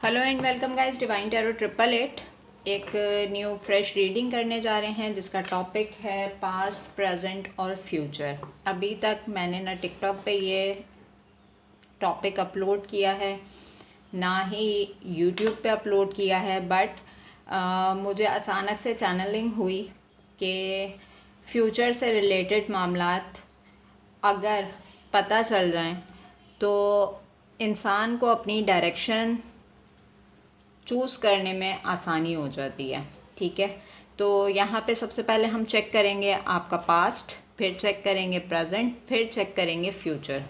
Hello and welcome guys, divine tarot 888 एक new fresh reading करने जा रहे हैं जिसका टॉपिक है पास्ट, प्रेजेंट और फ्यूचर। अभी तक मैंने ना टिकटॉक पे ये टॉपिक अपलोड किया है, ना ही यूट्यूब पे अपलोड किया है, बट मुझे अचानक से चैनलिंग हुई कि फ्यूचर से रिलेटेड मामलात अगर पता चल जाएं तो इंसान को अपनी डायरेक्शन चूज़ करने में आसानी हो जाती है। ठीक है, तो यहाँ पे सबसे पहले हम चेक करेंगे आपका पास्ट, फिर चेक करेंगे प्रेजेंट, फिर चेक करेंगे फ्यूचर।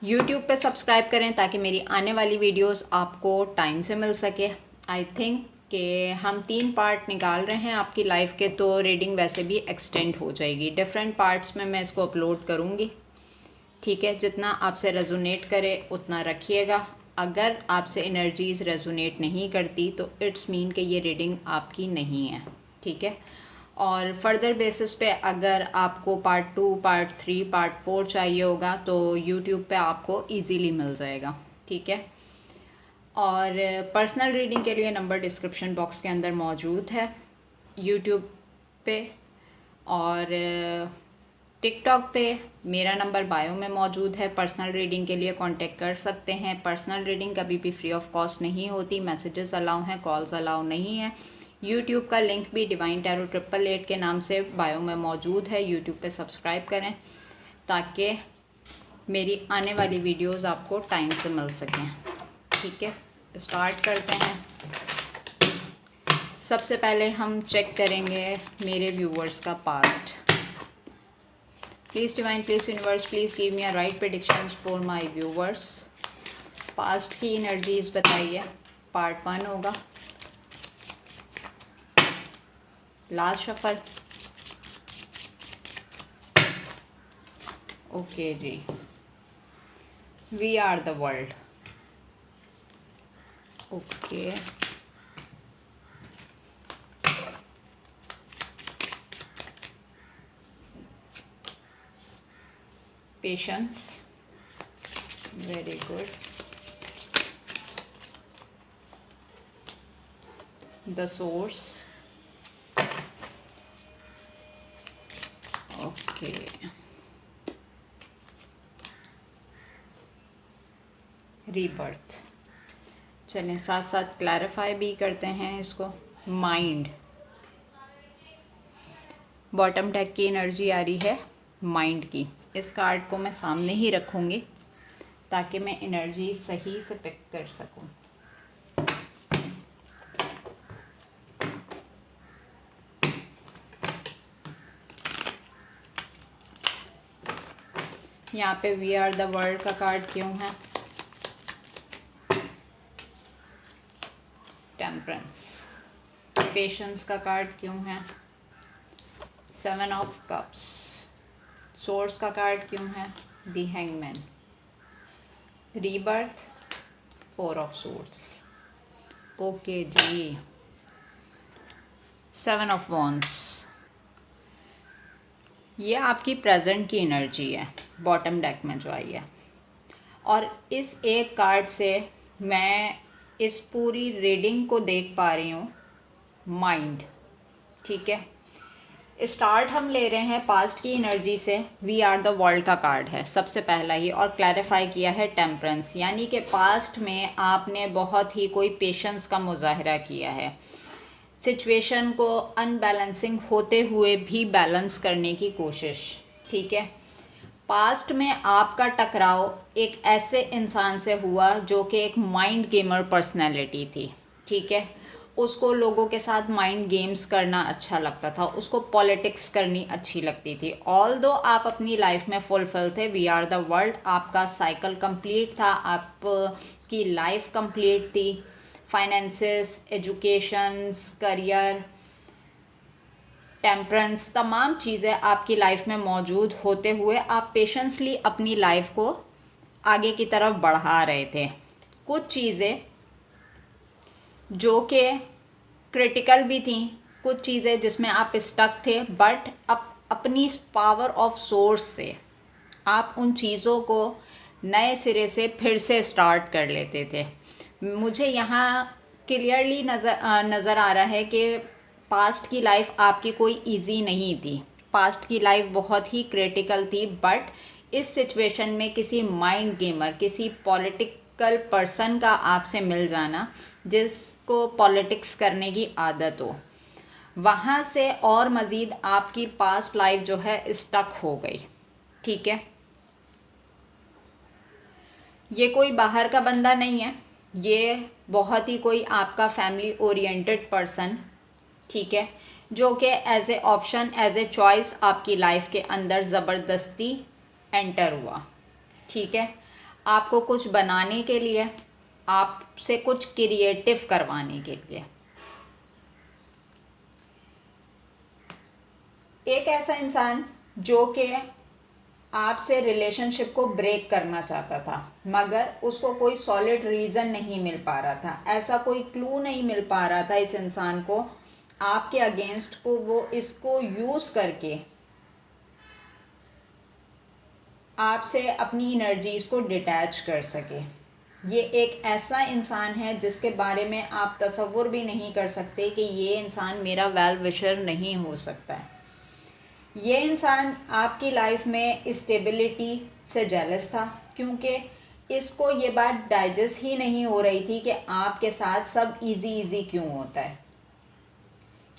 यूट्यूब पे सब्सक्राइब करें ताकि मेरी आने वाली वीडियोस आपको टाइम से मिल सके। आई थिंक कि हम 3 पार्ट निकाल रहे हैं आपकी लाइफ के, तो रीडिंग वैसे भी एक्सटेंड हो जाएगी। डिफरेंट पार्ट्स में मैं इसको अपलोड करूँगी। ठीक है, जितना आपसे रेजोनेट करे उतना रखिएगा। अगर आपसे एनर्जीज़ रेजोनेट नहीं करती तो इट्स मीन कि ये रीडिंग आपकी नहीं है। ठीक है, और फर्दर बेसिस पे अगर आपको पार्ट 2, पार्ट 3, पार्ट 4 चाहिए होगा तो यूट्यूब पे आपको इजीली मिल जाएगा। ठीक है, और पर्सनल रीडिंग के लिए नंबर डिस्क्रिप्शन बॉक्स के अंदर मौजूद है यूट्यूब पे, और टिकटॉक पे मेरा नंबर बायो में मौजूद है। पर्सनल रीडिंग के लिए कांटेक्ट कर सकते हैं। पर्सनल रीडिंग कभी भी फ्री ऑफ कॉस्ट नहीं होती, मैसेजेस अलाउ हैं, कॉल्स अलाउ नहीं है। यूट्यूब का लिंक भी डिवाइन टैरो 888 के नाम से बायो में मौजूद है। यूट्यूब पे सब्सक्राइब करें ताकि मेरी आने वाली वीडियोस आपको टाइम से मिल सकें। ठीक है, स्टार्ट करते हैं। सबसे पहले हम चेक करेंगे मेरे व्यूवर्स का past. Please divine, please universe, please give me a right predictions for my viewers. Past की एनर्जीज बताइए। पार्ट 1 होगा, लास्ट शफल। ओके जी, we are the world. Okay, patience, very good. The source, okay. Rebirth. चलें साथ साथ clarify भी करते हैं इसको। माइंड, बॉटम डेक की एनर्जी आ रही है माइंड की। इस कार्ड को मैं सामने ही रखूँगी ताकि मैं एनर्जी सही से पिक कर सकूँ। यहाँ पे वी आर द वर्ल्ड का कार्ड क्यों है? टेम्परेंस। पेशेंस का कार्ड क्यों है? 7 ऑफ कप्स। सोर्स का कार्ड क्यों है? The hangman. Rebirth, 4 of swords. Okay जी, 7 ऑफ वॉन्ड्स। ये आपकी प्रेजेंट की एनर्जी है बॉटम डेक में जो आई है, और इस एक कार्ड से मैं इस पूरी रीडिंग को देख पा रही हूँ माइंड। ठीक है, स्टार्ट हम ले रहे हैं पास्ट की एनर्जी से। वी आर द वर्ल्ड का कार्ड है सबसे पहला ही, और क्लैरिफाई किया है टेम्परेंस, यानी कि पास्ट में आपने बहुत ही कोई पेशेंस का मुजाहरा किया है। सिचुएशन को अनबैलेंसिंग होते हुए भी बैलेंस करने की कोशिश। ठीक है, पास्ट में आपका टकराव एक ऐसे इंसान से हुआ जो कि एक माइंड गेमर पर्सनैलिटी थी। ठीक है, उसको लोगों के साथ माइंड गेम्स करना अच्छा लगता था, उसको पॉलिटिक्स करनी अच्छी लगती थी। ऑल दो आप अपनी लाइफ में फुलफिल थे। वी आर द वर्ल्ड, आपका साइकिल कंप्लीट था, आपकी लाइफ कंप्लीट थी। फाइनेंसेस, एजुकेशंस, करियर, टेम्परेंस, तमाम चीज़ें आपकी लाइफ में मौजूद होते हुए आप पेशेंसली अपनी लाइफ को आगे की तरफ बढ़ा रहे थे। कुछ चीज़ें जो कि क्रिटिकल भी थी, कुछ चीज़ें जिसमें आप स्टक थे, बट अपनी पावर ऑफ सोर्स से आप उन चीज़ों को नए सिरे से फिर से स्टार्ट कर लेते थे। मुझे यहाँ क्लियरली नज़र आ रहा है कि पास्ट की लाइफ आपकी कोई इजी नहीं थी, पास्ट की लाइफ बहुत ही क्रिटिकल थी। बट इस सिचुएशन में किसी माइंड गेमर, किसी पॉलिटिकल पर्सन का आपसे मिल जाना जिसको पॉलिटिक्स करने की आदत हो, वहाँ से और मज़ीद आपकी पास्ट लाइफ जो है स्टक हो गई। ठीक है, ये कोई बाहर का बंदा नहीं है, ये बहुत ही कोई आपका फैमिली ओरिएंटेड पर्सन, ठीक है, जो कि as a option, as a choice आपकी लाइफ के अंदर ज़बरदस्ती एंटर हुआ। ठीक है, आपको कुछ बनाने के लिए, आपसे कुछ क्रिएटिव करवाने के लिए। एक ऐसा इंसान जो कि आपसे रिलेशनशिप को ब्रेक करना चाहता था, मगर उसको कोई सॉलिड रीज़न नहीं मिल पा रहा था, ऐसा कोई क्लू नहीं मिल पा रहा था इस इंसान को आपके अगेंस्ट को वो इसको यूज़ करके आपसे अपनी एनर्जीज़ को डिटैच कर सके। ये एक ऐसा इंसान है जिसके बारे में आप तसव्वुर भी नहीं कर सकते कि ये इंसान मेरा वेल विशर नहीं हो सकता है। ये इंसान आपकी लाइफ में स्टेबिलिटी से जेलस था, क्योंकि इसको ये बात डाइजेस्ट ही नहीं हो रही थी कि आपके साथ सब इजी क्यों होता है,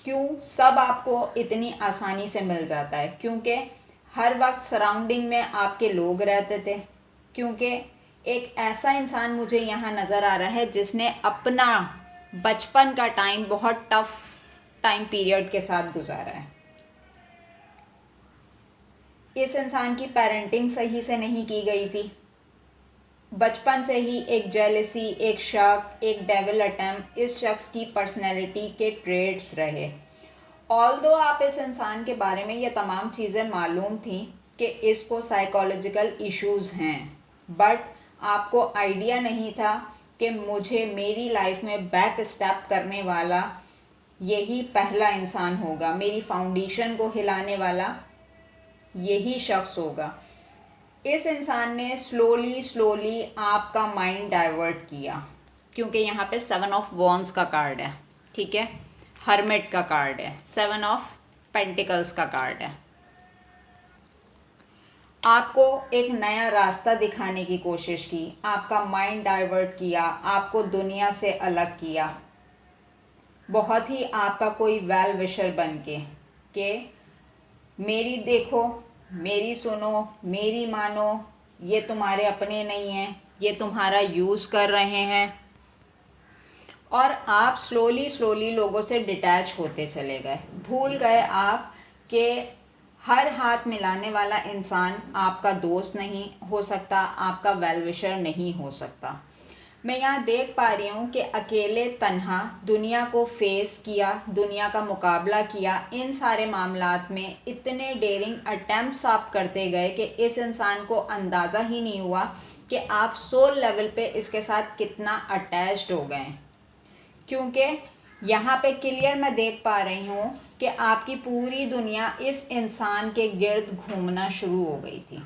क्यों सब आपको इतनी आसानी से मिल जाता है, क्योंकि हर वक्त सराउंडिंग में आपके लोग रहते थे। क्योंकि एक ऐसा इंसान मुझे यहाँ नज़र आ रहा है जिसने अपना बचपन का टाइम बहुत टफ टाइम पीरियड के साथ गुजारा है। इस इंसान की पेरेंटिंग सही से नहीं की गई थी, बचपन से ही एक जेलसी, एक शक, एक डेविल अटेम्प्ट इस शख्स की पर्सनैलिटी के ट्रेड्स रहे। ऑल्दो आप इस इंसान के बारे में ये तमाम चीज़ें मालूम थी कि इसको साइकोलॉजिकल इश्यूज़ हैं, बट आपको आइडिया नहीं था कि मुझे मेरी लाइफ में बैक स्टेप करने वाला यही पहला इंसान होगा, मेरी फाउंडेशन को हिलाने वाला यही शख्स होगा। इस इंसान ने स्लोली आपका माइंड डाइवर्ट किया, क्योंकि यहाँ पे 7 ऑफ वॉन्ड्स का कार्ड है, ठीक है, हर्मिट का कार्ड है, 7 ऑफ पेंटिकल्स का कार्ड है। आपको एक नया रास्ता दिखाने की कोशिश की, आपका माइंड डाइवर्ट किया, आपको दुनिया से अलग किया, बहुत ही आपका कोई वेल विशर बन के कि मेरी देखो, मेरी सुनो, मेरी मानो, ये तुम्हारे अपने नहीं हैं, ये तुम्हारा यूज़ कर रहे हैं। और आप स्लोली लोगों से डिटैच होते चले गए, भूल गए आप कि हर हाथ मिलाने वाला इंसान आपका दोस्त नहीं हो सकता, आपका वेल विशर नहीं हो सकता। मैं यहाँ देख पा रही हूँ कि अकेले तन्हा दुनिया को फेस किया, दुनिया का मुकाबला किया, इन सारे मामलात में इतने डेयरिंग अटैम्प्ट्स आप करते गए कि इस इंसान को अंदाज़ा ही नहीं हुआ कि आप सोल लेवल पे इसके साथ कितना अटैच्ड हो गए। क्योंकि यहाँ पे क्लियर मैं देख पा रही हूँ कि आपकी पूरी दुनिया इस इंसान के गिर्द घूमना शुरू हो गई थी।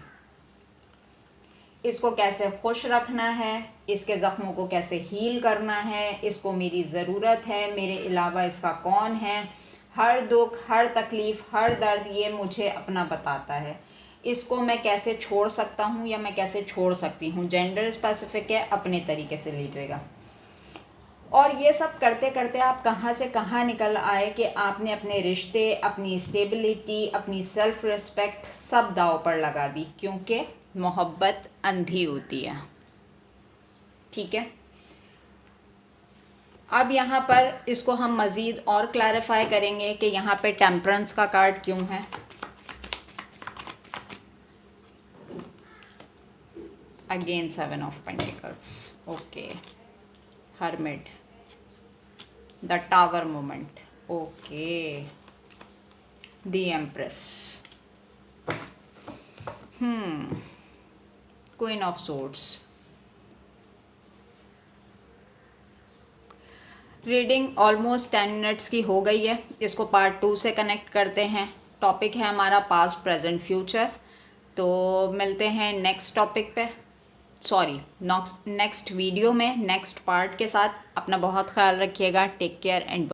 इसको कैसे खुश रखना है, इसके ज़ख्मों को कैसे हील करना है, इसको मेरी ज़रूरत है, मेरे अलावा इसका कौन है, हर दुख, हर तकलीफ़, हर दर्द ये मुझे अपना बताता है, इसको मैं कैसे छोड़ सकता हूँ या मैं कैसे छोड़ सकती हूँ। जेंडर स्पेसिफिक है, अपने तरीके से लीजिएगा। और ये सब करते करते आप कहाँ से कहाँ निकल आए कि आपने अपने रिश्ते, अपनी स्टेबिलिटी, अपनी सेल्फ़ रिस्पेक्ट सब दाव पर लगा दी, क्योंकि मोहब्बत अंधी होती है। ठीक है, अब यहाँ पर इसको हम मज़ीद और क्लैरिफाई करेंगे कि यहाँ पे टेम्परेंस का कार्ड क्यों है। Again 7 of pentacles, okay, hermit, the tower moment, okay, the empress, queen of swords. Reading almost 10 minutes की हो गई है, इसको पार्ट 2 से कनेक्ट करते हैं। टॉपिक है हमारा पास्ट, प्रेजेंट, फ्यूचर। तो मिलते हैं नेक्स्ट टॉपिक पे। सॉरी नेक्स्ट वीडियो में नेक्स्ट पार्ट के साथ। अपना बहुत ख्याल रखिएगा। Take care and